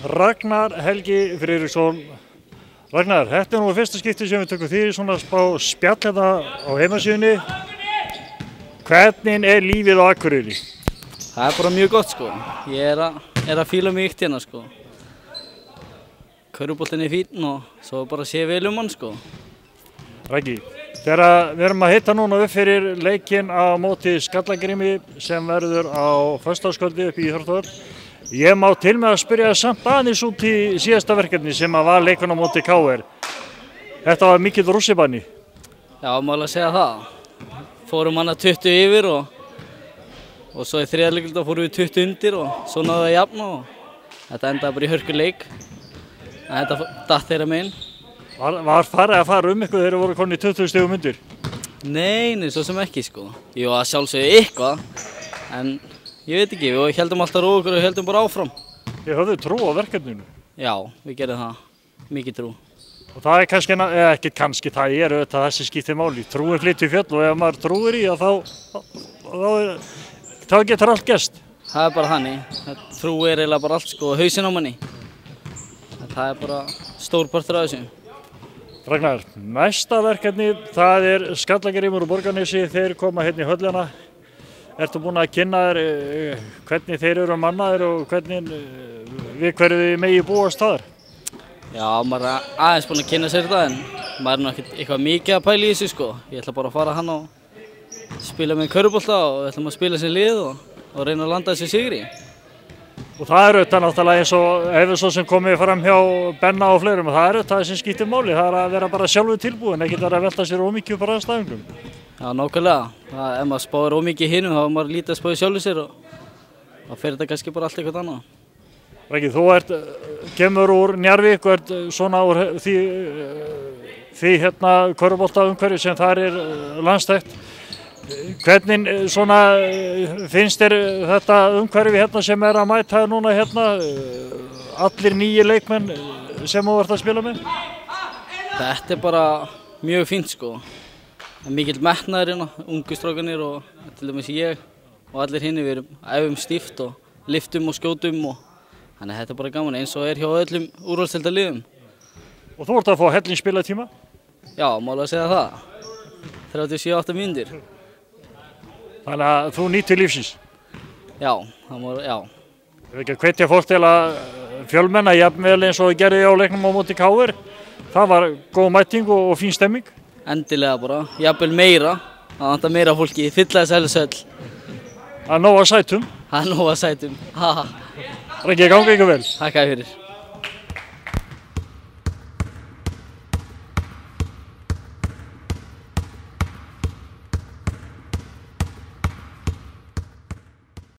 Ragnar Helgi Friðriksson. Ragnar, þetta nú fyrsta skipti sem við tökum því svona spjall hérna á heimasíðunni. Hvernig lífið á Akureyri? Það bara mjög gott sko. Ég er að fíla mig ykt hérna sko. Körfuboltinn fínn og svo bara sé vel hann sko. Raggi, þegar við erum að hitta núna upp fyrir leikinn á móti Skallagrimi sem verður á föstudagskvöldi upp í Íþróttahöll. Ég má til með að spyrja samt aðeins út í síðasta verkefni sem var leikinn á móti KR. Þetta var mikill rússibanni. Já, má alveg segja það. Fórum hana 20 yfir og svo í þriðarleikluta fórum við 20 undir og svo náðu að jafna og þetta endaði bara í hörkuleik. Þetta datt þeirra megin. Var farið að fara ykkur þegar voru konið 20 stigum undir? Nei, svo sem ekki sko. Jú, að sjálfsögðu eitthvað, en ég veit ekki, við heldum alltaf ró okkur og heldum bara áfram. Þið höfðu trú á verkefninu? Já, við gerðum það. Mikið trú. Og það kannski, eða ekki kannski, það auðvitað þessi skiptir máli. Trúin flytur í fjöll og ef maður trúir í þá getur allt gerst. Það bara þannig. Trú eiginlega bara allt sko, hausinn á manni. Það bara stór partur af þessu. Ragnar, næsta verkefni, það Skallagrimur og Borgarnesi, þeir koma hérna í höllina. Ertu búinn að kynna þér hvernig þeir eru mannaðir og hvernig við hverju þið megi búast þar? Já, maður aðeins búinn að kynna sér það en maður nú ekkert eitthvað mikið að pæla í þessu sko. Ég ætla bara að fara hann og spila með körfubolta og við ætlum að spila sem lið og reyna að landa þessu sigri. Og það auðvitað náttúrulega eins og hefur svo sem komið fram hjá Benna og fleirum og það auðvitað sem skiptir máli, það að vera bara sjálfur tilbúin, ekki að velta sér ómikið bara að staðingum. Já, nákvæmlega. Ef maður spáir ómikið hinum, þá er maður lítið að spáði sjálfur sér og þá fer þetta kannski bara allt eitthvað annað. Raggi, þú kemur úr Njarðvík og svona úr því hérna körfuboltaumhverfi sem þar landstækt. Hvernig svona finnst þér þetta umhverfi hérna sem að mæta núna hérna, allir nýju leikmenn sem þú ert að spila með? Þetta bara mjög fínt sko. Mikill metnaður hérna, ungu strákanir og til dæmis ég og allir hinni við æfum stíft og liftum og skjótum og þannig að þetta bara gaman eins og hjá öllum úrvalsdeildarliðum. Og þú ert að fá helling spilatíma? Já, má alveg segja það. 37-8 mínútur. Þannig að þú nýtir lífsins? Já, já. Ég veit ekki að hvetja fólk til að fjölmenna jafnvel eins og gerði á leiknum á móti KR. Það var góð mæting og fín stemming. Endilega bara, jafnvel meira. Það vantar meira fólki, fylla þessi hellusöll. Það nóg að sætum? Það nóg að sætum. Raggi, gangi ykkur vel. Takk fyrir.